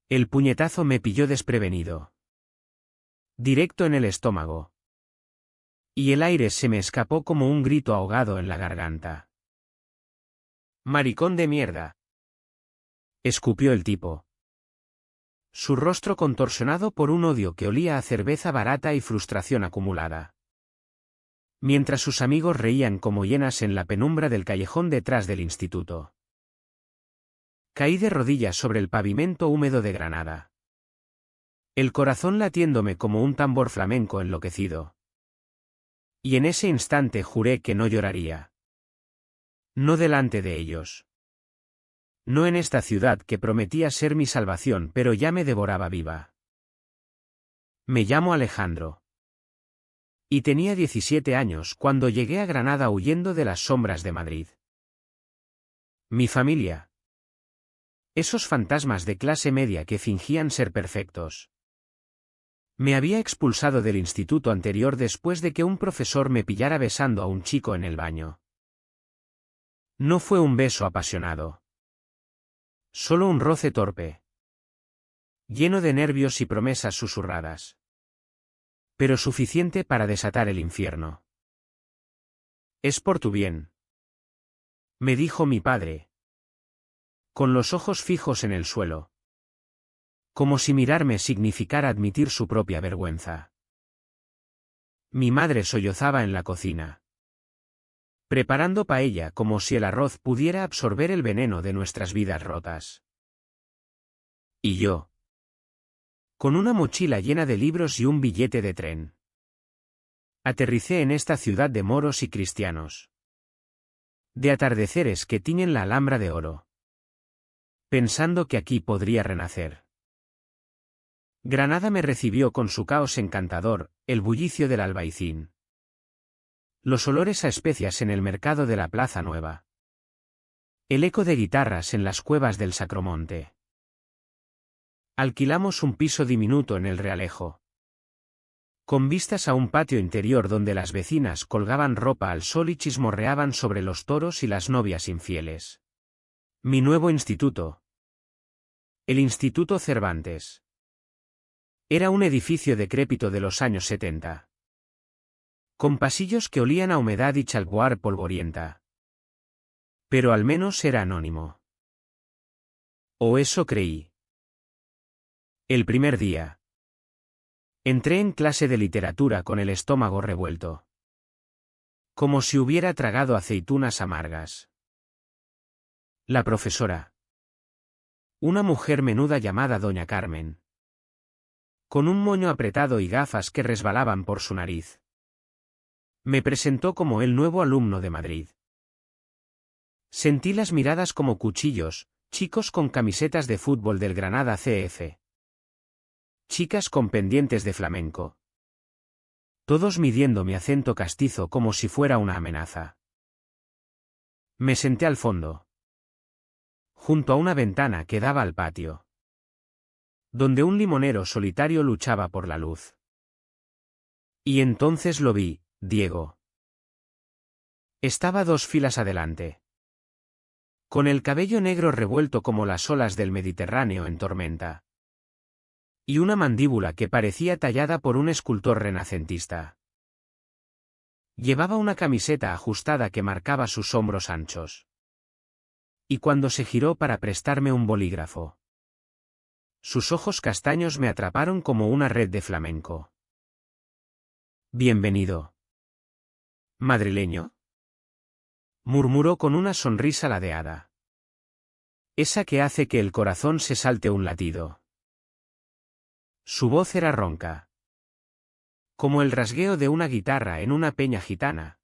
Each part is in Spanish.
El puñetazo me pilló desprevenido. Directo en el estómago. Y el aire se me escapó como un grito ahogado en la garganta. «Maricón de mierda», escupió el tipo. Su rostro contorsionado por un odio que olía a cerveza barata y frustración acumulada. Mientras sus amigos reían como hienas en la penumbra del callejón detrás del instituto. Caí de rodillas sobre el pavimento húmedo de Granada. El corazón latiéndome como un tambor flamenco enloquecido. Y en ese instante juré que no lloraría. No delante de ellos. No en esta ciudad que prometía ser mi salvación, pero ya me devoraba viva. Me llamo Alejandro. Y tenía 17 años cuando llegué a Granada huyendo de las sombras de Madrid. Mi familia. Esos fantasmas de clase media que fingían ser perfectos. Me había expulsado del instituto anterior después de que un profesor me pillara besando a un chico en el baño. No fue un beso apasionado. Solo un roce torpe. Lleno de nervios y promesas susurradas. Pero suficiente para desatar el infierno. Es por tu bien, me dijo mi padre. Con los ojos fijos en el suelo. Como si mirarme significara admitir su propia vergüenza. Mi madre sollozaba en la cocina. Preparando paella como si el arroz pudiera absorber el veneno de nuestras vidas rotas. Y yo. Con una mochila llena de libros y un billete de tren. Aterricé en esta ciudad de moros y cristianos. De atardeceres que tiñen la Alhambra de oro. Pensando que aquí podría renacer. Granada me recibió con su caos encantador, el bullicio del Albaicín. Los olores a especias en el mercado de la Plaza Nueva. El eco de guitarras en las cuevas del Sacromonte. Alquilamos un piso diminuto en el Realejo. Con vistas a un patio interior donde las vecinas colgaban ropa al sol y chismorreaban sobre los toros y las novias infieles. Mi nuevo instituto. El Instituto Cervantes. Era un edificio decrépito de los años 70. Con pasillos que olían a humedad y chalguar polvorienta. Pero al menos era anónimo. O eso creí. El primer día. Entré en clase de literatura con el estómago revuelto. Como si hubiera tragado aceitunas amargas. La profesora. Una mujer menuda llamada Doña Carmen. Con un moño apretado y gafas que resbalaban por su nariz. Me presentó como el nuevo alumno de Madrid. Sentí las miradas como cuchillos, chicos con camisetas de fútbol del Granada CF. Chicas con pendientes de flamenco. Todos midiendo mi acento castizo como si fuera una amenaza. Me senté al fondo. Junto a una ventana que daba al patio. Donde un limonero solitario luchaba por la luz. Y entonces lo vi, Diego. Estaba 2 filas adelante. Con el cabello negro revuelto como las olas del Mediterráneo en tormenta. Y una mandíbula que parecía tallada por un escultor renacentista. Llevaba una camiseta ajustada que marcaba sus hombros anchos. Y cuando se giró para prestarme un bolígrafo. Sus ojos castaños me atraparon como una red de flamenco. Bienvenido. ¿Madrileño? Murmuró con una sonrisa ladeada. Esa que hace que el corazón se salte un latido. Su voz era ronca. Como el rasgueo de una guitarra en una peña gitana.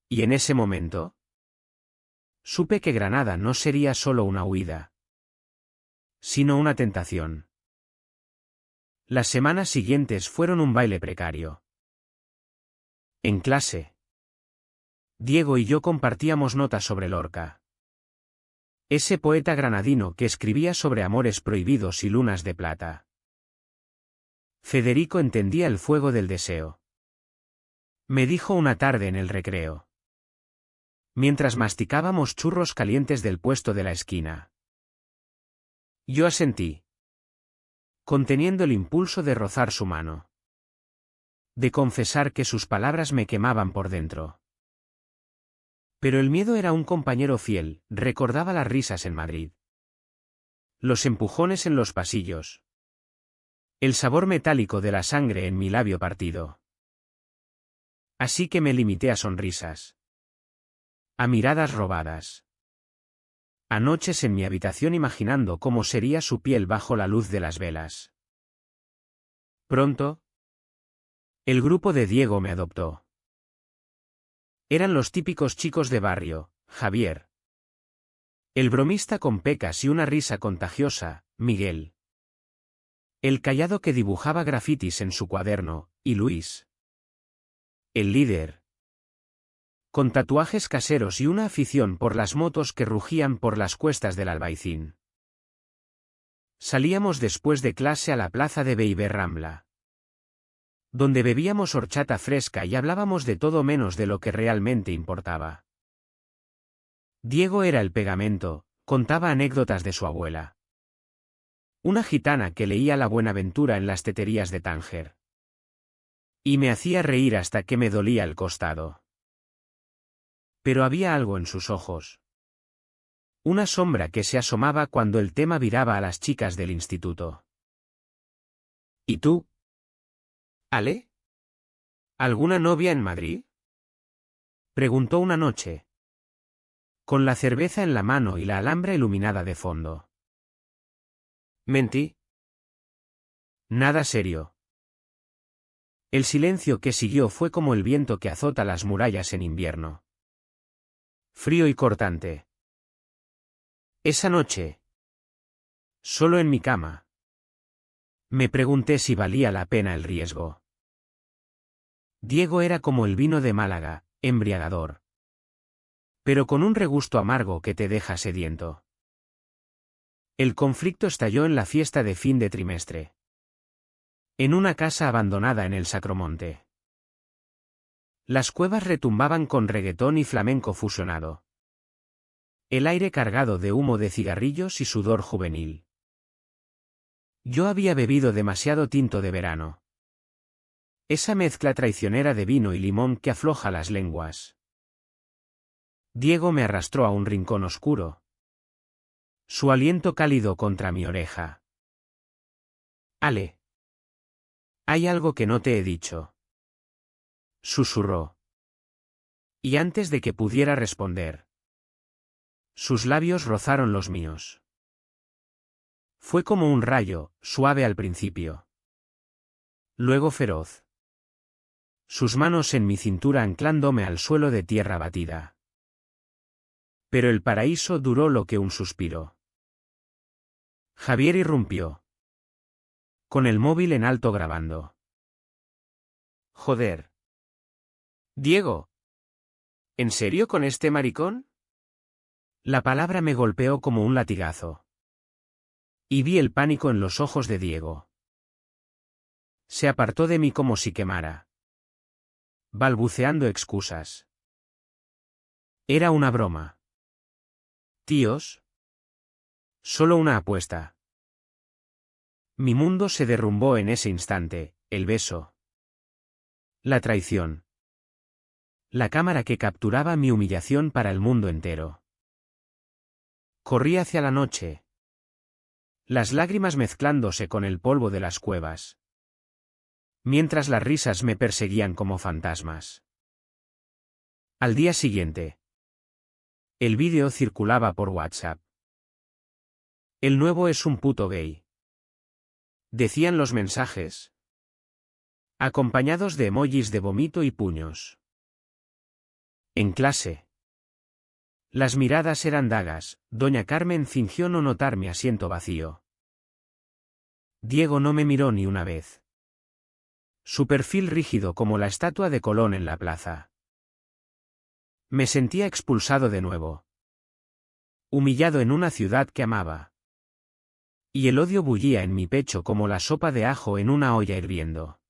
Y en ese momento, supe que Granada no sería solo una huida, sino una tentación. Las semanas siguientes fueron un baile precario. En clase, Diego y yo compartíamos notas sobre Lorca. Ese poeta granadino que escribía sobre amores prohibidos y lunas de plata. Federico entendía el fuego del deseo. Me dijo una tarde en el recreo. Mientras masticábamos churros calientes del puesto de la esquina. Yo asentí. conteniendo el impulso de rozar su mano. De confesar que sus palabras me quemaban por dentro. Pero el miedo era un compañero fiel, recordaba las risas en Madrid. Los empujones en los pasillos. El sabor metálico de la sangre en mi labio partido. Así que me limité a sonrisas. A miradas robadas. A noches en mi habitación imaginando cómo sería su piel bajo la luz de las velas. Pronto, el grupo de Diego me adoptó. Eran los típicos chicos de barrio, Javier. El bromista con pecas y una risa contagiosa, Miguel. El callado que dibujaba grafitis en su cuaderno, y Luis. El líder. Con tatuajes caseros y una afición por las motos que rugían por las cuestas del Albaicín. Salíamos después de clase a la plaza de Beiber-Rambla, donde bebíamos horchata fresca y hablábamos de todo menos de lo que realmente importaba. Diego era el pegamento, contaba anécdotas de su abuela. Una gitana que leía La Buenaventura en las teterías de Tánger. Y me hacía reír hasta que me dolía el costado. Pero había algo en sus ojos. Una sombra que se asomaba cuando el tema viraba a las chicas del instituto. ¿Y tú? ¿Ale? ¿Alguna novia en Madrid? Preguntó una noche. Con la cerveza en la mano y la alhambra iluminada de fondo. Mentí. Nada serio. El silencio que siguió fue como el viento que azota las murallas en invierno. Frío y cortante. Esa noche. Solo en mi cama. Me pregunté si valía la pena el riesgo. Diego era como el vino de Málaga, embriagador. Pero con un regusto amargo que te deja sediento. El conflicto estalló en la fiesta de fin de trimestre. En una casa abandonada en el Sacromonte. Las cuevas retumbaban con reggaetón y flamenco fusionado. El aire cargado de humo de cigarrillos y sudor juvenil. Yo había bebido demasiado tinto de verano. Esa mezcla traicionera de vino y limón que afloja las lenguas. Diego me arrastró a un rincón oscuro. Su aliento cálido contra mi oreja. Ale. Hay algo que no te he dicho. Susurró. Y antes de que pudiera responder, sus labios rozaron los míos. Fue como un rayo, suave al principio. Luego feroz. Sus manos en mi cintura anclándome al suelo de tierra batida. Pero el paraíso duró lo que un suspiro. Javier irrumpió. Con el móvil en alto grabando. Joder. Diego. ¿En serio con este maricón? La palabra me golpeó como un latigazo. Y vi el pánico en los ojos de Diego. Se apartó de mí como si quemara. Balbuceando excusas. Era una broma. Tíos. Solo una apuesta. Mi mundo se derrumbó en ese instante, el beso. La traición. La cámara que capturaba mi humillación para el mundo entero. Corrí hacia la noche. Las lágrimas mezclándose con el polvo de las cuevas. Mientras las risas me perseguían como fantasmas. Al día siguiente. El vídeo circulaba por WhatsApp. El nuevo es un puto gay. Decían los mensajes. Acompañados de emojis de vómito y puños. En clase. Las miradas eran dagas, doña Carmen fingió no notar mi asiento vacío. Diego no me miró ni una vez. Su perfil rígido como la estatua de Colón en la plaza. Me sentía expulsado de nuevo. Humillado en una ciudad que amaba. Y el odio bullía en mi pecho como la sopa de ajo en una olla hirviendo.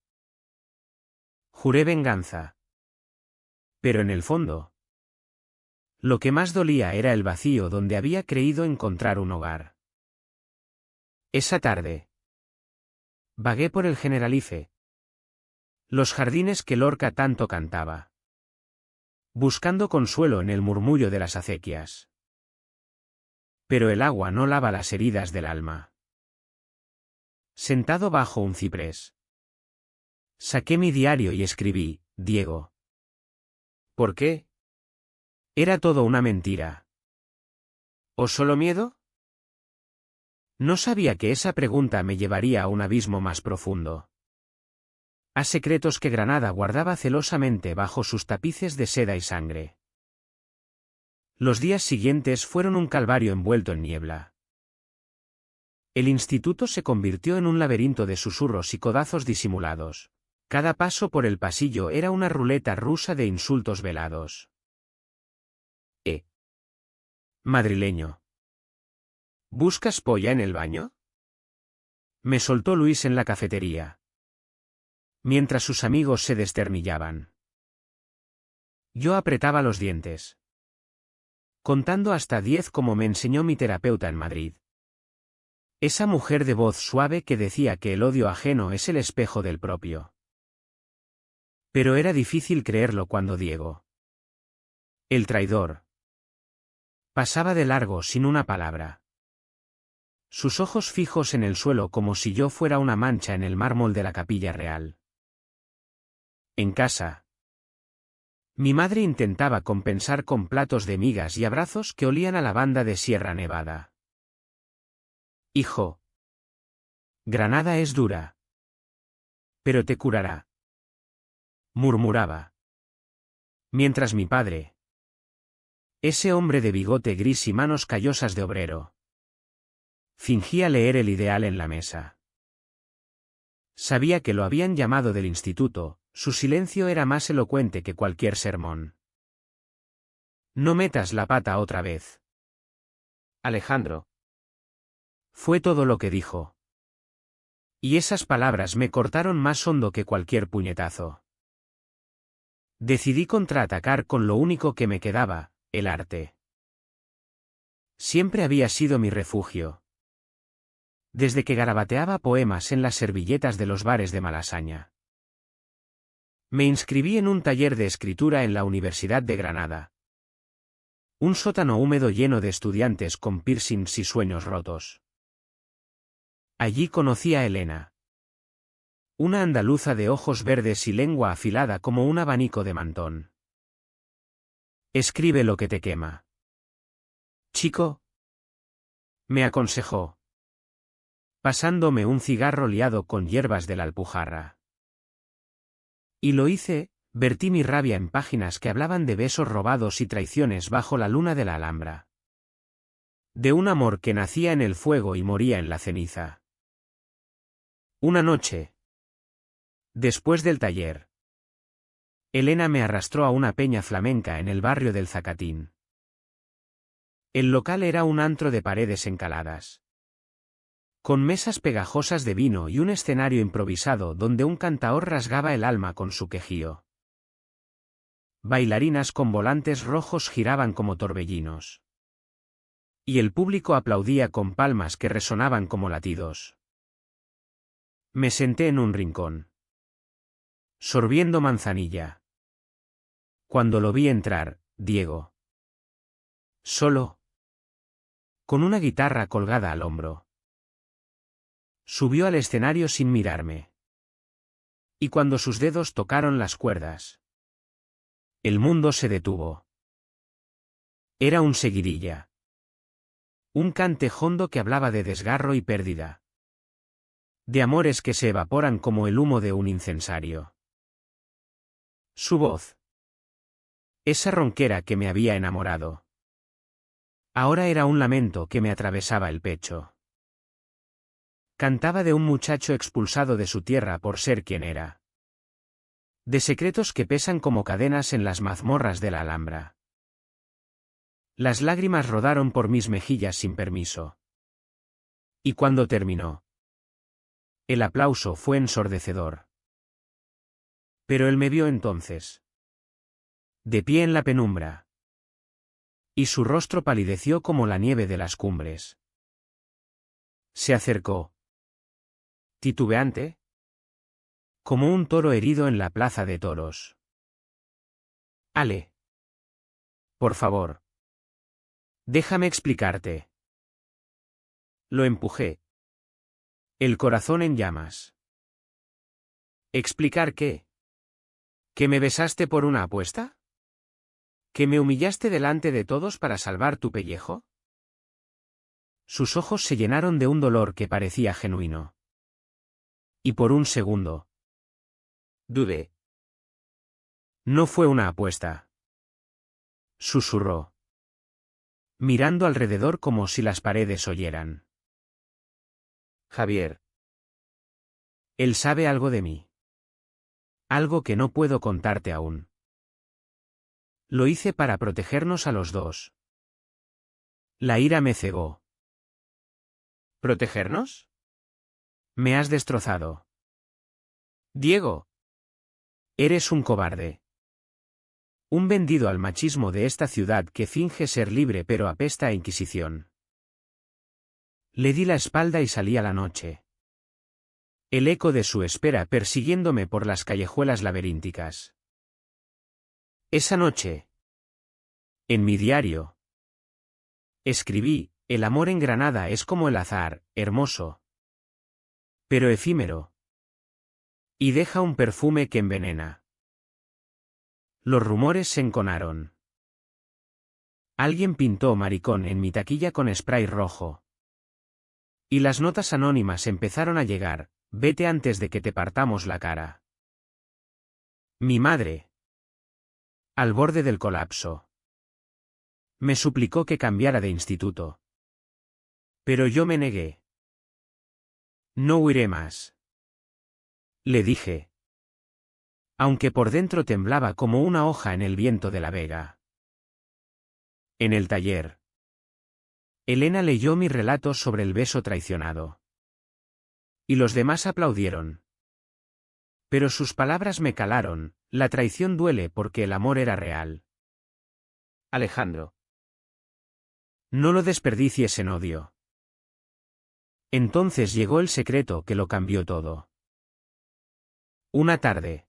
Juré venganza. Pero en el fondo, lo que más dolía era el vacío donde había creído encontrar un hogar. Esa tarde. Vagué por el Generalife. Los jardines que Lorca tanto cantaba. Buscando consuelo en el murmullo de las acequias. Pero el agua no lava las heridas del alma. Sentado bajo un ciprés. Saqué mi diario y escribí, Diego. ¿Por qué? ¿Era todo una mentira? ¿O solo miedo? No sabía que esa pregunta me llevaría a un abismo más profundo. A secretos que Granada guardaba celosamente bajo sus tapices de seda y sangre. Los días siguientes fueron un calvario envuelto en niebla. El instituto se convirtió en un laberinto de susurros y codazos disimulados. Cada paso por el pasillo era una ruleta rusa de insultos velados. Madrileño. ¿Buscas polla en el baño? Me soltó Luis en la cafetería. Mientras sus amigos se desternillaban. Yo apretaba los dientes. Contando hasta 10 como me enseñó mi terapeuta en Madrid. Esa mujer de voz suave que decía que el odio ajeno es el espejo del propio. Pero era difícil creerlo cuando Diego, el traidor, pasaba de largo sin una palabra. Sus ojos fijos en el suelo como si yo fuera una mancha en el mármol de la Capilla Real. En casa. Mi madre intentaba compensar con platos de migas y abrazos que olían a lavanda de Sierra Nevada. Hijo. Granada es dura. Pero te curará. Murmuraba. Mientras mi padre. Ese hombre de bigote gris y manos callosas de obrero. Fingía leer el ideal en la mesa. Sabía que lo habían llamado del instituto, su silencio era más elocuente que cualquier sermón. No metas la pata otra vez. Alejandro. Fue todo lo que dijo. Y esas palabras me cortaron más hondo que cualquier puñetazo. Decidí contraatacar con lo único que me quedaba, el arte. Siempre había sido mi refugio. Desde que garabateaba poemas en las servilletas de los bares de Malasaña. Me inscribí en un taller de escritura en la Universidad de Granada. Un sótano húmedo lleno de estudiantes con piercings y sueños rotos. Allí conocí a Elena. Una andaluza de ojos verdes y lengua afilada como un abanico de mantón. Escribe lo que te quema. Chico. Me aconsejó. Pasándome un cigarro liado con hierbas de la Alpujarra. Y lo hice, vertí mi rabia en páginas que hablaban de besos robados y traiciones bajo la luna de la Alhambra. De un amor que nacía en el fuego y moría en la ceniza. Una noche. Después del taller. Elena me arrastró a una peña flamenca en el barrio del Zacatín. El local era un antro de paredes encaladas. Con mesas pegajosas de vino y un escenario improvisado donde un cantaor rasgaba el alma con su quejío. Bailarinas con volantes rojos giraban como torbellinos. Y el público aplaudía con palmas que resonaban como latidos. Me senté en un rincón. Sorbiendo manzanilla. Cuando lo vi entrar, Diego. Solo. Con una guitarra colgada al hombro. Subió al escenario sin mirarme. Y cuando sus dedos tocaron las cuerdas. El mundo se detuvo. Era un seguidilla. Un cante hondo que hablaba de desgarro y pérdida. De amores que se evaporan como el humo de un incensario. Su voz. Esa ronquera que me había enamorado. Ahora era un lamento que me atravesaba el pecho. Cantaba de un muchacho expulsado de su tierra por ser quien era. De secretos que pesan como cadenas en las mazmorras de la Alhambra. Las lágrimas rodaron por mis mejillas sin permiso. Y cuando terminó, el aplauso fue ensordecedor. Pero él me vio entonces. De pie en la penumbra. Y su rostro palideció como la nieve de las cumbres. Se acercó. Titubeante, como un toro herido en la plaza de toros. Ale. Por favor. Déjame explicarte. Lo empujé. El corazón en llamas. ¿Explicar qué? ¿Que me besaste por una apuesta? ¿Que me humillaste delante de todos para salvar tu pellejo? Sus ojos se llenaron de un dolor que parecía genuino. Y por un segundo dudé. No fue una apuesta. Susurró, mirando alrededor como si las paredes oyeran. Javier. Él sabe algo de mí. Algo que no puedo contarte aún. Lo hice para protegernos a los dos. La ira me cegó. ¿Protegernos? Me has destrozado. Diego. Eres un cobarde. Un vendido al machismo de esta ciudad que finge ser libre pero apesta a Inquisición. Le di la espalda y salí a la noche. El eco de su espera persiguiéndome por las callejuelas laberínticas. Esa noche, en mi diario, escribí: el amor en Granada es como el azar, hermoso, pero efímero, y deja un perfume que envenena. Los rumores se enconaron. Alguien pintó maricón en mi taquilla con spray rojo. Y las notas anónimas empezaron a llegar: vete antes de que te partamos la cara. Mi madre, al borde del colapso, me suplicó que cambiara de instituto. Pero yo me negué. No huiré más, le dije, aunque por dentro temblaba como una hoja en el viento de la vega. En el taller, Elena leyó mi relato sobre el beso traicionado. Y los demás aplaudieron. Pero sus palabras me calaron: la traición duele porque el amor era real. Alejandro. No lo desperdicies en odio. Entonces llegó el secreto que lo cambió todo. Una tarde,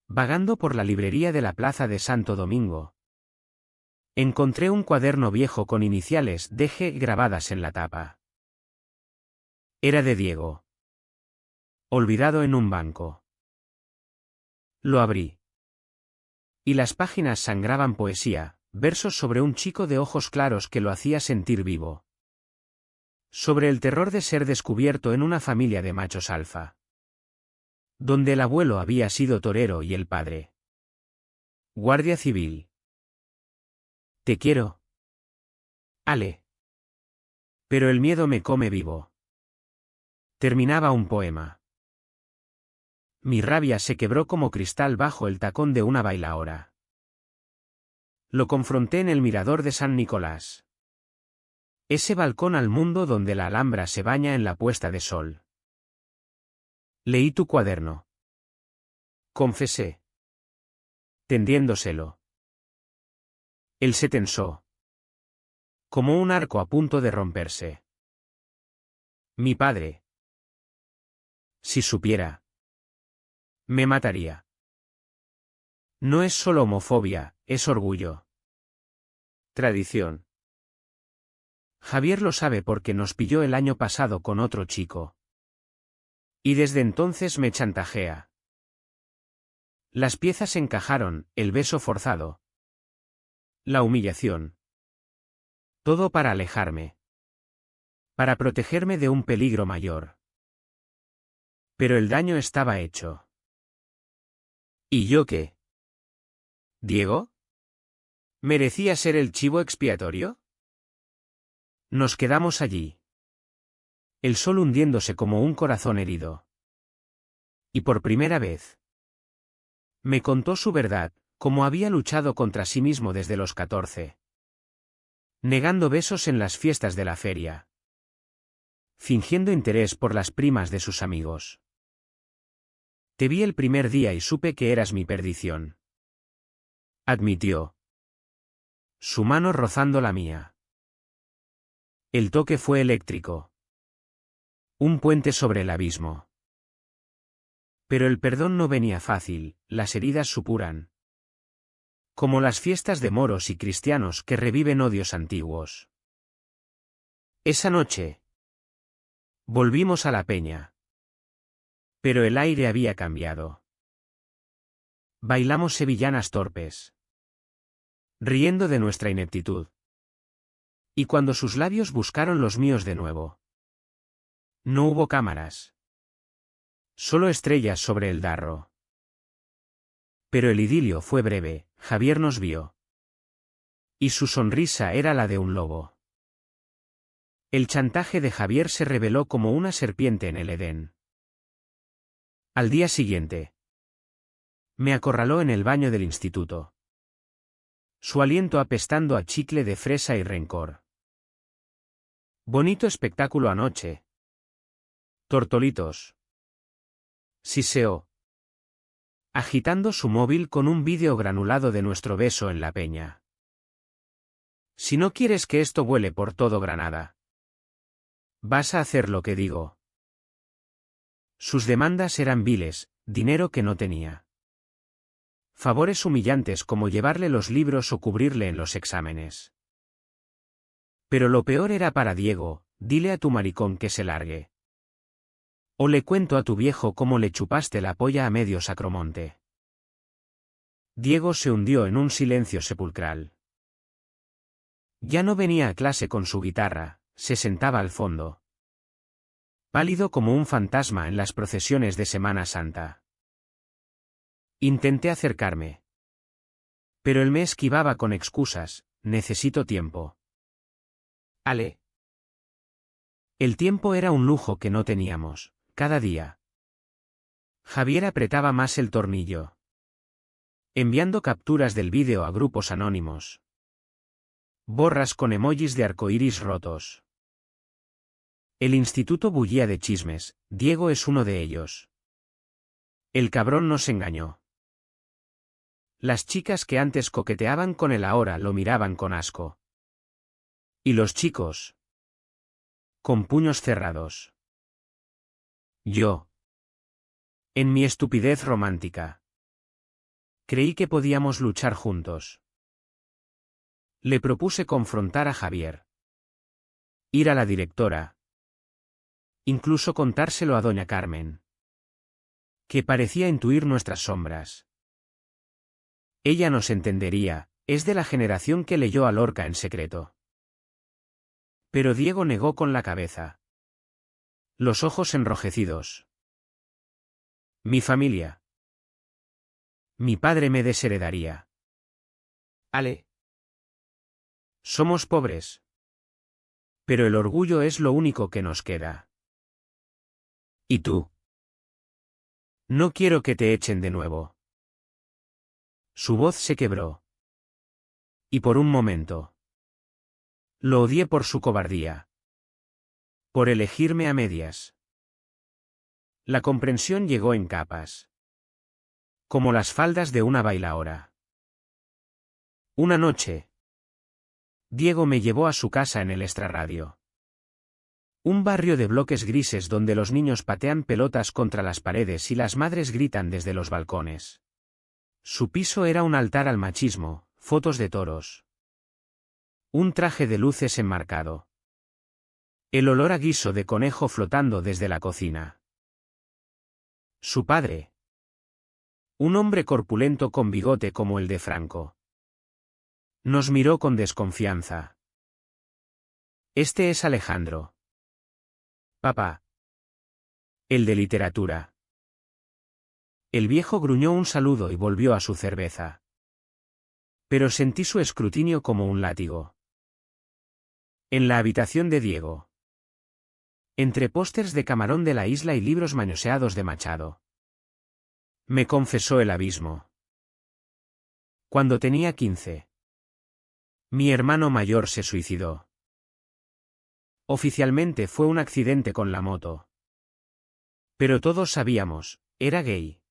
vagando por la librería de la Plaza de Santo Domingo, encontré un cuaderno viejo con iniciales DG grabadas en la tapa. Era de Diego. Olvidado en un banco. Lo abrí. Y las páginas sangraban poesía, versos sobre un chico de ojos claros que lo hacía sentir vivo. Sobre el terror de ser descubierto en una familia de machos alfa. Donde el abuelo había sido torero y el padre guardia civil. Te quiero, Ale. Pero el miedo me come vivo. Terminaba un poema. Mi rabia se quebró como cristal bajo el tacón de una bailaora. Lo confronté en el mirador de San Nicolás. Ese balcón al mundo donde la Alhambra se baña en la puesta de sol. Leí tu cuaderno, confesé, tendiéndoselo. Él se tensó, como un arco a punto de romperse. Mi padre, si supiera, me mataría. No es solo homofobia, es orgullo. Tradición. Javier lo sabe porque nos pilló el año pasado con otro chico. Y desde entonces me chantajea. Las piezas encajaron: el beso forzado, la humillación. Todo para alejarme. Para protegerme de un peligro mayor. Pero el daño estaba hecho. ¿Y yo qué? ¿Diego? ¿Merecía ser el chivo expiatorio? Nos quedamos allí. El sol hundiéndose como un corazón herido. Y por primera vez me contó su verdad, cómo había luchado contra sí mismo desde los 14. Negando besos en las fiestas de la feria. Fingiendo interés por las primas de sus amigos. Te vi el primer día y supe que eras mi perdición. Admitió. Su mano rozando la mía. El toque fue eléctrico. Un puente sobre el abismo. Pero el perdón no venía fácil, las heridas supuran. Como las fiestas de moros y cristianos que reviven odios antiguos. Esa noche volvimos a la peña. Pero el aire había cambiado. Bailamos sevillanas torpes, riendo de nuestra ineptitud. Y cuando sus labios buscaron los míos de nuevo, no hubo cámaras. Solo estrellas sobre el darro. Pero el idilio fue breve, Javier nos vio. Y su sonrisa era la de un lobo. El chantaje de Javier se reveló como una serpiente en el Edén. Al día siguiente, me acorraló en el baño del instituto. Su aliento apestando a chicle de fresa y rencor. Bonito espectáculo anoche. Tortolitos. Siseó. Agitando su móvil con un vídeo granulado de nuestro beso en la peña. Si no quieres que esto vuele por todo Granada, vas a hacer lo que digo. Sus demandas eran viles, dinero que no tenía. Favores humillantes como llevarle los libros o cubrirle en los exámenes. Pero lo peor era para Diego, dile a tu maricón que se largue. O le cuento a tu viejo cómo le chupaste la polla a medio Sacromonte. Diego se hundió en un silencio sepulcral. Ya no venía a clase con su guitarra, se sentaba al fondo. Pálido como un fantasma en las procesiones de Semana Santa. Intenté acercarme. Pero él me esquivaba con excusas, necesito tiempo. Ale. El tiempo era un lujo que no teníamos, cada día. Javier apretaba más el tornillo. Enviando capturas del vídeo a grupos anónimos. Borras con emojis de arcoíris rotos. El instituto bullía de chismes, Diego es uno de ellos. El cabrón nos engañó. Las chicas que antes coqueteaban con él ahora lo miraban con asco. Y los chicos. Con puños cerrados. Yo. En mi estupidez romántica. Creí que podíamos luchar juntos. Le propuse confrontar a Javier. Ir a la directora. Incluso contárselo a doña Carmen. Que parecía intuir nuestras sombras. Ella nos entendería, es de la generación que leyó a Lorca en secreto. Pero Diego negó con la cabeza. Los ojos enrojecidos. Mi familia. Mi padre me desheredaría. Ale. Somos pobres. Pero el orgullo es lo único que nos queda. ¿Y tú? No quiero que te echen de nuevo. Su voz se quebró. Y por un momento. Lo odié por su cobardía. Por elegirme a medias. La comprensión llegó en capas. Como las faldas de una bailaora. Una noche. Diego me llevó a su casa en el extrarradio. Un barrio de bloques grises donde los niños patean pelotas contra las paredes y las madres gritan desde los balcones. Su piso era un altar al machismo, fotos de toros. Un traje de luces enmarcado. El olor a guiso de conejo flotando desde la cocina. Su padre. Un hombre corpulento con bigote como el de Franco. Nos miró con desconfianza. Este es Alejandro. Papá. El de literatura. El viejo gruñó un saludo y volvió a su cerveza. Pero sentí su escrutinio como un látigo. En la habitación de Diego. Entre pósters de Camarón de la Isla y libros manoseados de Machado. Me confesó el abismo. Cuando tenía 15. Mi hermano mayor se suicidó. Oficialmente fue un accidente con la moto. Pero todos sabíamos, era gay.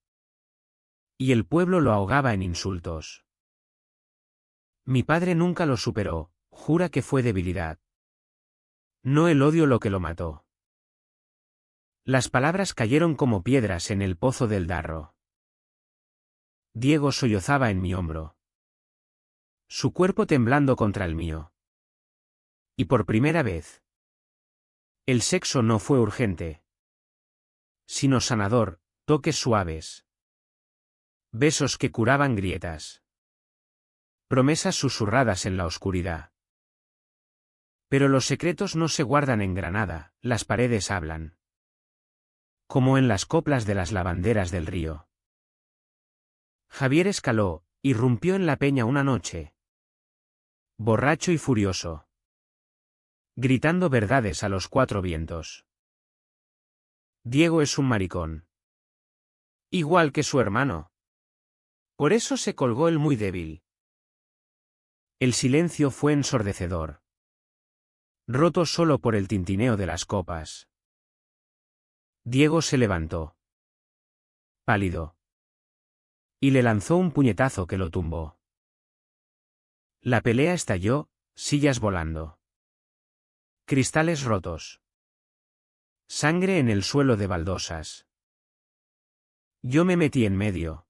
Y el pueblo lo ahogaba en insultos. Mi padre nunca lo superó, jura que fue debilidad. No el odio lo que lo mató. Las palabras cayeron como piedras en el pozo del Darro. Diego sollozaba en mi hombro, su cuerpo temblando contra el mío. Y por primera vez, el sexo no fue urgente, sino sanador, toques suaves, besos que curaban grietas, promesas susurradas en la oscuridad. Pero los secretos no se guardan en Granada, las paredes hablan. Como en las coplas de las lavanderas del río. Javier escaló, irrumpió en la peña una noche. Borracho y furioso. Gritando verdades a los cuatro vientos. Diego es un maricón. Igual que su hermano. Por eso se colgó el muy débil. El silencio fue ensordecedor. Roto solo por el tintineo de las copas. Diego se levantó. Pálido. Y le lanzó un puñetazo que lo tumbó. La pelea estalló, sillas volando. Cristales rotos. Sangre en el suelo de baldosas. Yo me metí en medio.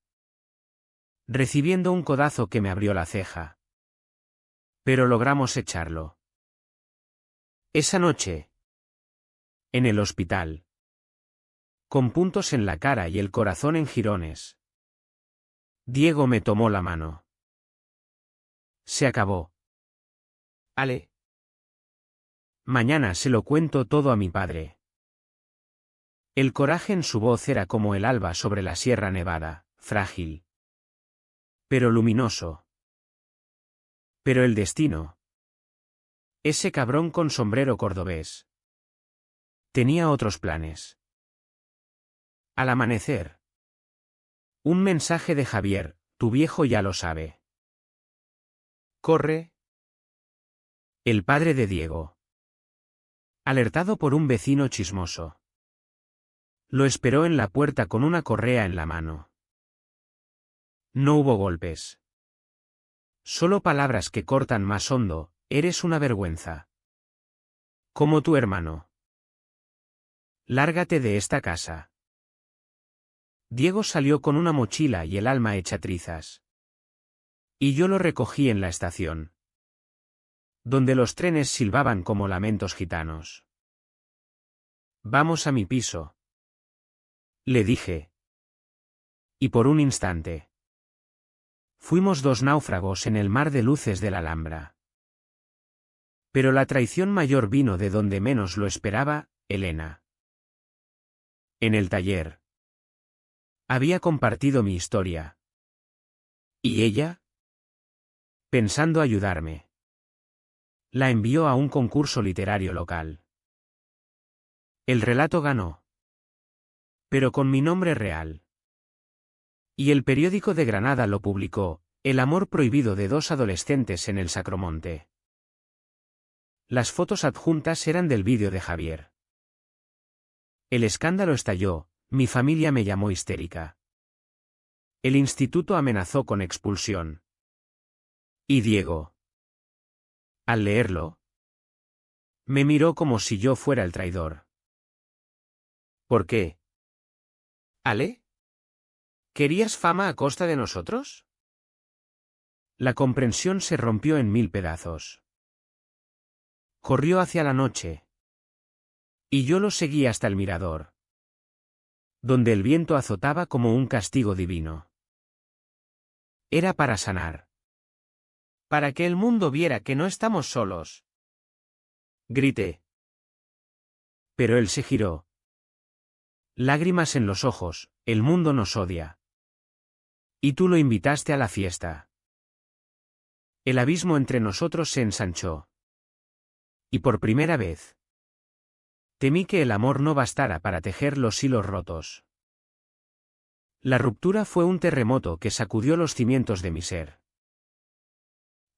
Recibiendo un codazo que me abrió la ceja. Pero logramos echarlo. Esa noche. En el hospital. Con puntos en la cara y el corazón en jirones. Diego me tomó la mano. Se acabó. Ale. Mañana se lo cuento todo a mi padre. El coraje en su voz era como el alba sobre la Sierra Nevada, frágil. Pero luminoso. Pero el destino. Ese cabrón con sombrero cordobés. Tenía otros planes. Al amanecer. Un mensaje de Javier, tu viejo ya lo sabe. Corre. El padre de Diego. Alertado por un vecino chismoso. Lo esperó en la puerta con una correa en la mano. No hubo golpes. Solo palabras que cortan más hondo, eres una vergüenza. Como tu hermano. Lárgate de esta casa. Diego salió con una mochila y el alma hecha trizas. Y yo lo recogí en la estación. Donde los trenes silbaban como lamentos gitanos. Vamos a mi piso. Le dije. Y por un instante. Fuimos dos náufragos en el mar de luces de la Alhambra. Pero la traición mayor vino de donde menos lo esperaba, Elena. En el taller. Había compartido mi historia. ¿Y ella? Pensando ayudarme. La envió a un concurso literario local. El relato ganó. Pero con mi nombre real. Y el periódico de Granada lo publicó, El amor prohibido de dos adolescentes en el Sacromonte. Las fotos adjuntas eran del vídeo de Javier. El escándalo estalló, mi familia me llamó histérica. El instituto amenazó con expulsión. Y Diego. Al leerlo, me miró como si yo fuera el traidor. ¿Por qué? ¿Ale? ¿Querías fama a costa de nosotros? La comprensión se rompió en mil pedazos. Corrió hacia la noche. Y yo lo seguí hasta el mirador. Donde el viento azotaba como un castigo divino. Era para sanar. Para que el mundo viera que no estamos solos. Grité. Pero él se giró. Lágrimas en los ojos, el mundo nos odia. Y tú lo invitaste a la fiesta. El abismo entre nosotros se ensanchó. Y por primera vez. Temí que el amor no bastara para tejer los hilos rotos. La ruptura fue un terremoto que sacudió los cimientos de mi ser.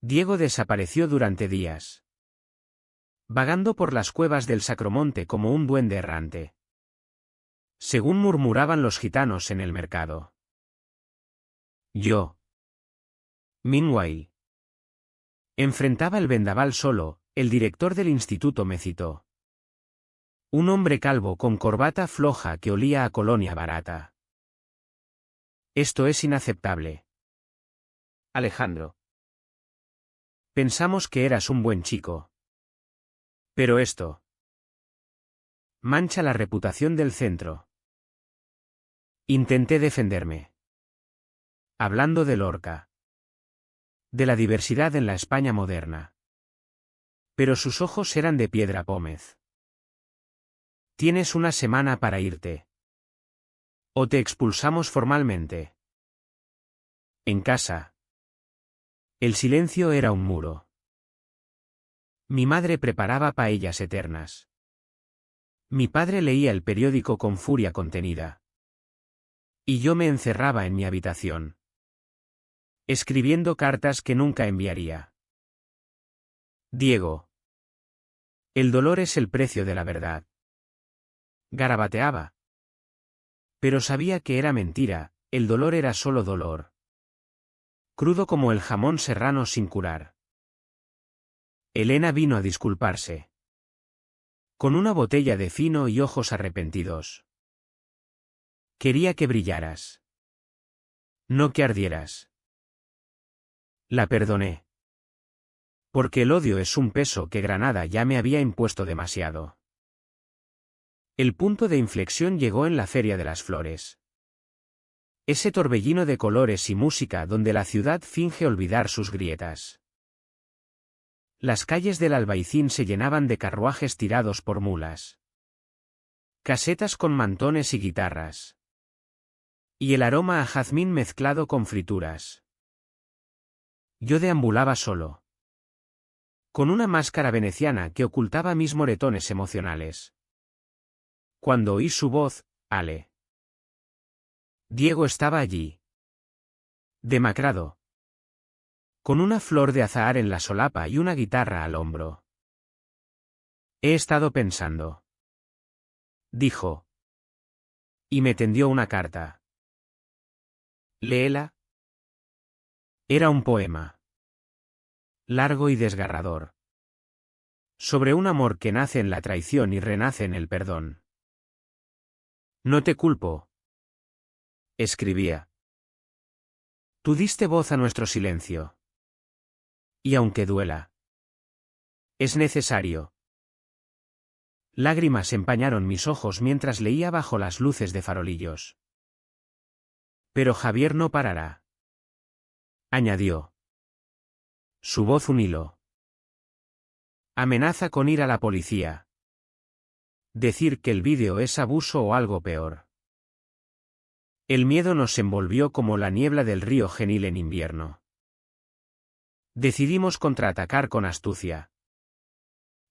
Diego desapareció durante días. Vagando por las cuevas del Sacromonte como un duende errante. Según murmuraban los gitanos en el mercado. Yo. Meanwhile. Enfrentaba el vendaval solo, el director del instituto me citó. Un hombre calvo con corbata floja que olía a colonia barata. Esto es inaceptable. Alejandro. Pensamos que eras un buen chico. Pero esto mancha la reputación del centro. Intenté defenderme. Hablando de Lorca. De la diversidad en la España moderna. Pero sus ojos eran de piedra pómez. Tienes una semana para irte. O te expulsamos formalmente. En casa. El silencio era un muro. Mi madre preparaba paellas eternas. Mi padre leía el periódico con furia contenida. Y yo me encerraba en mi habitación. Escribiendo cartas que nunca enviaría. Diego. El dolor es el precio de la verdad. Garabateaba. Pero sabía que era mentira, el dolor era solo dolor. Crudo como el jamón serrano sin curar. Elena vino a disculparse. Con una botella de fino y ojos arrepentidos. Quería que brillaras. No que ardieras. La perdoné. Porque el odio es un peso que Granada ya me había impuesto demasiado. El punto de inflexión llegó en la Feria de las Flores. Ese torbellino de colores y música donde la ciudad finge olvidar sus grietas. Las calles del Albaicín se llenaban de carruajes tirados por mulas. Casetas con mantones y guitarras. Y el aroma a jazmín mezclado con frituras. Yo deambulaba solo. Con una máscara veneciana que ocultaba mis moretones emocionales. Cuando oí su voz, Ale. Diego estaba allí. Demacrado. Con una flor de azahar en la solapa y una guitarra al hombro. He estado pensando. Dijo. Y me tendió una carta. Léela. Era un poema. Largo y desgarrador. Sobre un amor que nace en la traición y renace en el perdón. No te culpo. Escribía. Tú diste voz a nuestro silencio. Y aunque duela. Es necesario. Lágrimas empañaron mis ojos mientras leía bajo las luces de farolillos. Pero Javier no parará. Añadió. Su voz un hilo. Amenaza con ir a la policía. Decir que el vídeo es abuso o algo peor. El miedo nos envolvió como la niebla del río Genil en invierno. Decidimos contraatacar con astucia.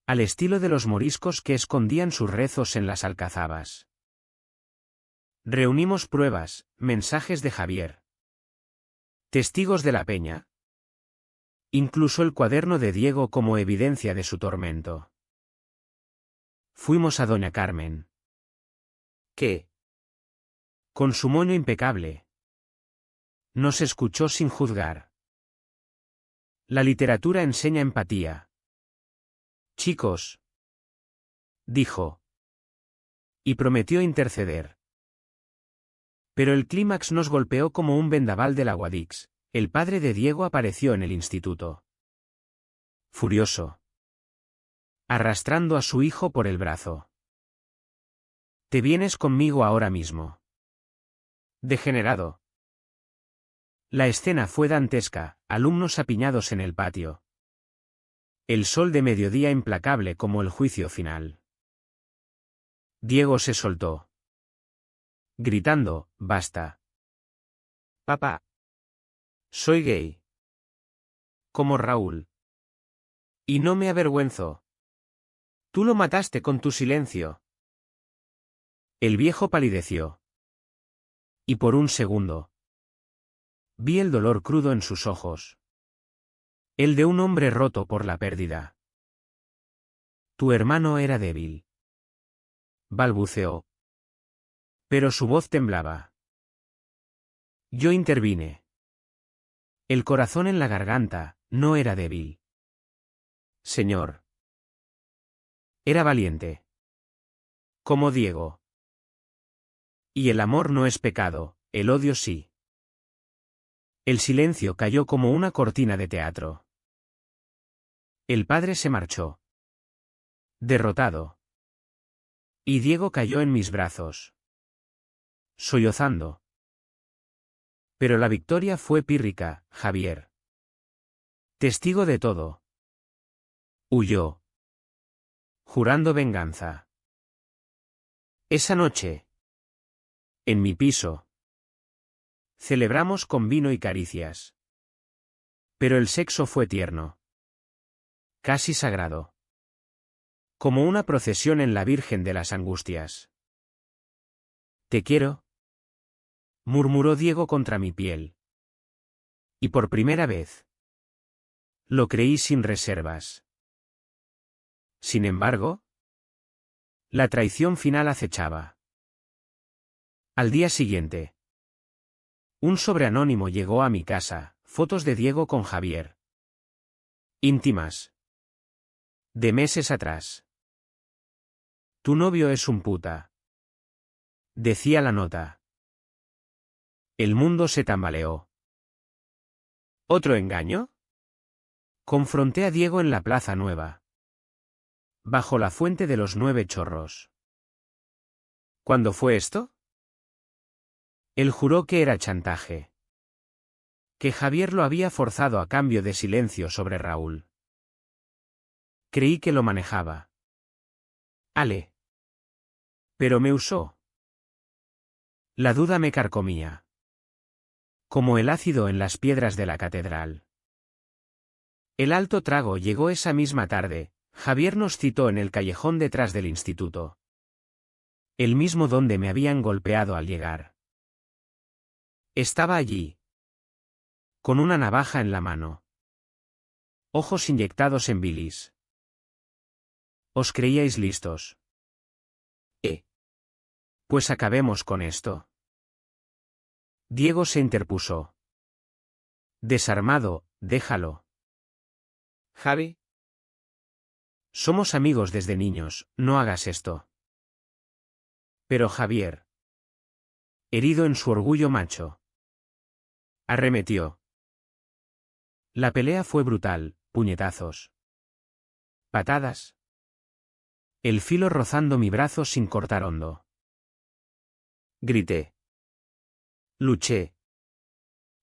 Al estilo de los moriscos que escondían sus rezos en las alcazabas. Reunimos pruebas, mensajes de Javier. Testigos de la peña. Incluso el cuaderno de Diego como evidencia de su tormento. Fuimos a doña Carmen. ¿Qué? Con su moño impecable. Nos escuchó sin juzgar. La literatura enseña empatía. Chicos. Dijo. Y prometió interceder. Pero el clímax nos golpeó como un vendaval del Aguadix. El padre de Diego apareció en el instituto. Furioso. Arrastrando a su hijo por el brazo. Te vienes conmigo ahora mismo. Degenerado. La escena fue dantesca, alumnos apiñados en el patio. El sol de mediodía implacable como el juicio final. Diego se soltó. Gritando, basta. Papá. Soy gay. Como Raúl. Y no me avergüenzo. Tú lo mataste con tu silencio. El viejo palideció. Y por un segundo. Vi el dolor crudo en sus ojos. El de un hombre roto por la pérdida. Tu hermano era débil. Balbuceó. Pero su voz temblaba. Yo intervine. El corazón en la garganta, no era débil. Señor. Era valiente. Como Diego. Y el amor no es pecado, el odio sí. El silencio cayó como una cortina de teatro. El padre se marchó. Derrotado. Y Diego cayó en mis brazos. Sollozando. Pero la victoria fue pírrica, Javier. Testigo de todo. Huyó. Jurando venganza. Esa noche. En mi piso. Celebramos con vino y caricias. Pero el sexo fue tierno. Casi sagrado. Como una procesión en la Virgen de las Angustias. Te quiero, murmuró Diego contra mi piel. Y por primera vez. Lo creí sin reservas. Sin embargo, la traición final acechaba. Al día siguiente. Un sobre anónimo llegó a mi casa, fotos de Diego con Javier. Íntimas. De meses atrás. Tu novio es un puta. Decía la nota. El mundo se tambaleó. ¿Otro engaño? Confronté a Diego en la Plaza Nueva. Bajo la fuente de los 9 chorros. ¿Cuándo fue esto? Él juró que era chantaje. Que Javier lo había forzado a cambio de silencio sobre Raúl. Creí que lo manejaba. Ale. Pero me usó. La duda me carcomía. Como el ácido en las piedras de la catedral. El alto trago llegó esa misma tarde. Javier nos citó en el callejón detrás del instituto. El mismo donde me habían golpeado al llegar. Estaba allí. Con una navaja en la mano. Ojos inyectados en bilis. ¿Os creíais listos? Pues acabemos con esto. Diego se interpuso. Desarmado, déjalo. Javi. Somos amigos desde niños, no hagas esto. Pero Javier. Herido en su orgullo macho. Arremetió. La pelea fue brutal, puñetazos. Patadas. El filo rozando mi brazo sin cortar hondo. Grité. Luché.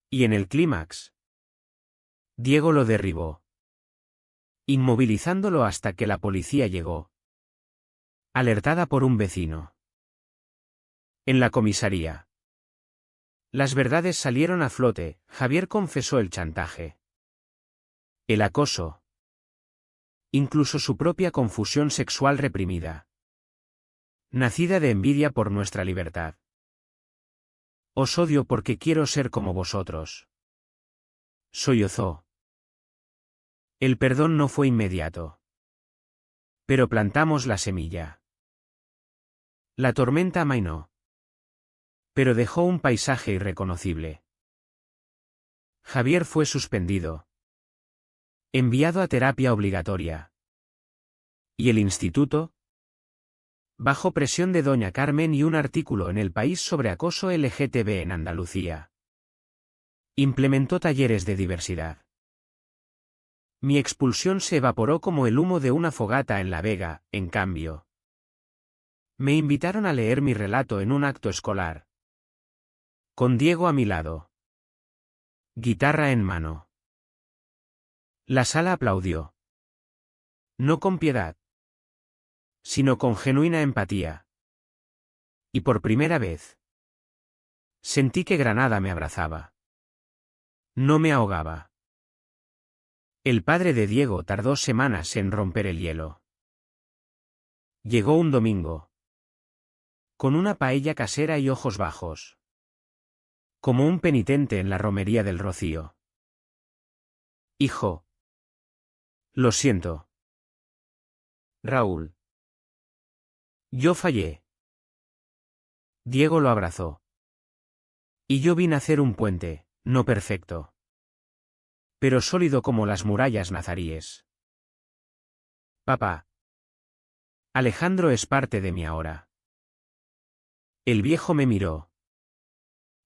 Y en el clímax. Diego lo derribó. Inmovilizándolo hasta que la policía llegó. Alertada por un vecino. En la comisaría. Las verdades salieron a flote, Javier confesó el chantaje. El acoso. Incluso su propia confusión sexual reprimida. Nacida de envidia por nuestra libertad. Os odio porque quiero ser como vosotros. Sollozó. El perdón no fue inmediato. Pero plantamos la semilla. La tormenta amainó. Pero dejó un paisaje irreconocible. Javier fue suspendido. Enviado a terapia obligatoria. ¿Y el instituto? Bajo presión de doña Carmen y un artículo en El País sobre acoso LGTB en Andalucía. Implementó talleres de diversidad. Mi expulsión se evaporó como el humo de una fogata en La Vega, en cambio. Me invitaron a leer mi relato en un acto escolar. Con Diego a mi lado. Guitarra en mano. La sala aplaudió. No con piedad. Sino con genuina empatía. Y por primera vez. Sentí que Granada me abrazaba. No me ahogaba. El padre de Diego tardó semanas en romper el hielo. Llegó un domingo. Con una paella casera y ojos bajos. Como un penitente en la romería del Rocío. Hijo. Lo siento. Raúl. Yo fallé. Diego lo abrazó. Y yo vine a hacer un puente, no perfecto. Pero sólido como las murallas nazaríes. Papá. Alejandro es parte de mí ahora. El viejo me miró,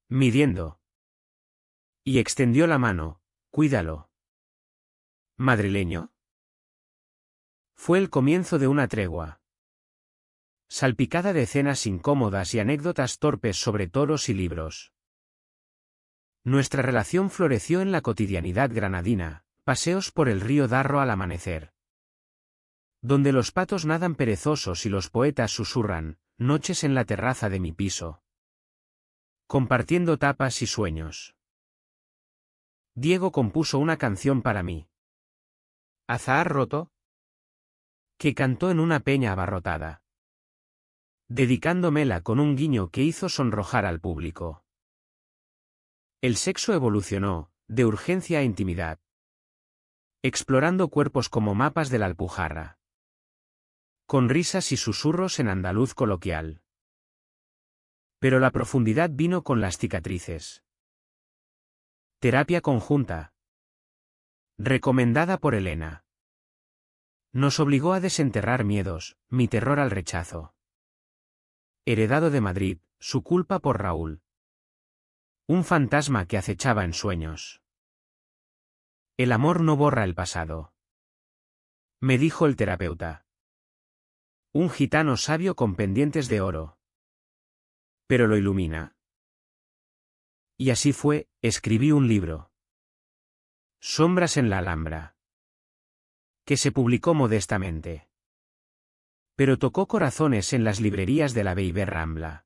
midiendo, y extendió la mano. Cuídalo. Madrileño. Fue el comienzo de una tregua, salpicada de escenas incómodas y anécdotas torpes sobre toros y libros. Nuestra relación floreció en la cotidianidad granadina, paseos por el río Darro al amanecer, donde los patos nadan perezosos y los poetas susurran, noches en la terraza de mi piso, compartiendo tapas y sueños. Diego compuso una canción para mí, Azahar roto, que cantó en una peña abarrotada, dedicándomela con un guiño que hizo sonrojar al público. El sexo evolucionó, de urgencia a intimidad, explorando cuerpos como mapas de la Alpujarra, con risas y susurros en andaluz coloquial. Pero la profundidad vino con las cicatrices. Terapia conjunta, recomendada por Elena, nos obligó a desenterrar miedos, mi terror al rechazo, heredado de Madrid, su culpa por Raúl, un fantasma que acechaba en sueños. El amor no borra el pasado, me dijo el terapeuta. Un gitano sabio con pendientes de oro, pero lo ilumina. Y así fue, escribí un libro, Sombras en la Alhambra, que se publicó modestamente, pero tocó corazones en las librerías de la Baby Rambla.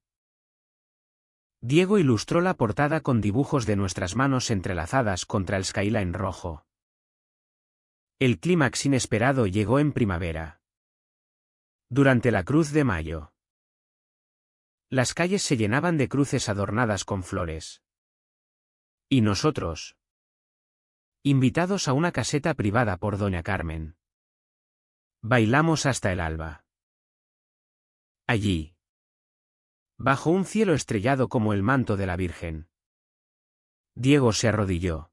Diego ilustró la portada con dibujos de nuestras manos entrelazadas contra el skyline rojo. El clímax inesperado llegó en primavera, durante la Cruz de Mayo. Las calles se llenaban de cruces adornadas con flores. Y nosotros, invitados a una caseta privada por doña Carmen, bailamos hasta el alba. Allí, bajo un cielo estrellado como el manto de la Virgen, Diego se arrodilló.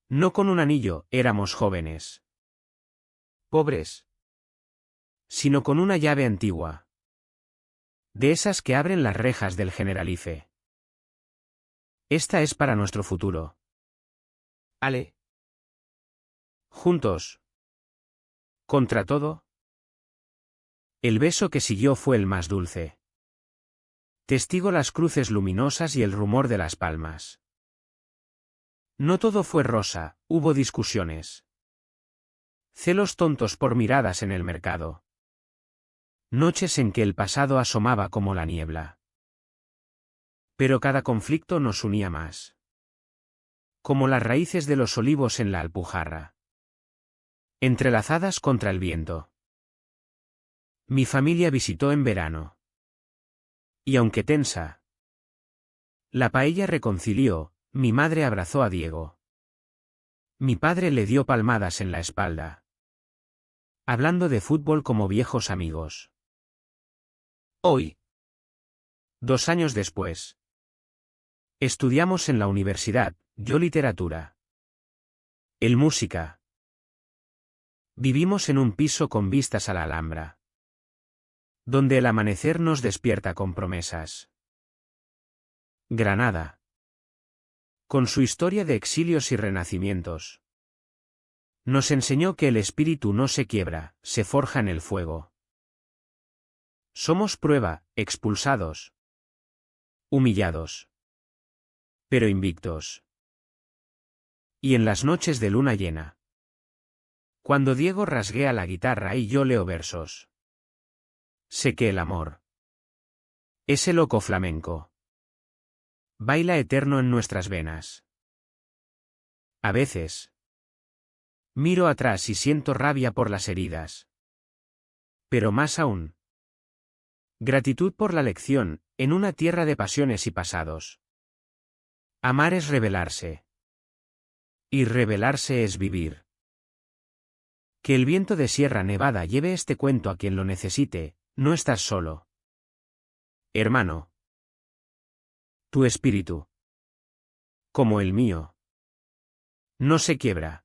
No con un anillo, éramos jóvenes, pobres, sino con una llave antigua, de esas que abren las rejas del Generalife. Esta es para nuestro futuro. Ale. Juntos. Contra todo. El beso que siguió fue el más dulce. Testigo las cruces luminosas y el rumor de las palmas. No todo fue rosa, hubo discusiones. Celos tontos por miradas en el mercado. Noches en que el pasado asomaba como la niebla. Pero cada conflicto nos unía más. Como las raíces de los olivos en la Alpujarra, entrelazadas contra el viento. Mi familia visitó en verano. Y aunque tensa, la paella reconcilió, mi madre abrazó a Diego. Mi padre le dio palmadas en la espalda, hablando de fútbol como viejos amigos. Hoy, 2 años después, estudiamos en la universidad, yo literatura, él música. Vivimos en un piso con vistas a la Alhambra, donde el amanecer nos despierta con promesas. Granada, con su historia de exilios y renacimientos, nos enseñó que el espíritu no se quiebra, se forja en el fuego. Somos prueba, expulsados, humillados, pero invictos. Y en las noches de luna llena, cuando Diego rasguea la guitarra y yo leo versos, sé que el amor, ese loco flamenco, baila eterno en nuestras venas. A veces, miro atrás y siento rabia por las heridas. Pero más aún, gratitud por la lección, en una tierra de pasiones y pasados. Amar es rebelarse. Y rebelarse es vivir. Que el viento de Sierra Nevada lleve este cuento a quien lo necesite, no estás solo. Hermano. Tu espíritu, como el mío, no se quiebra.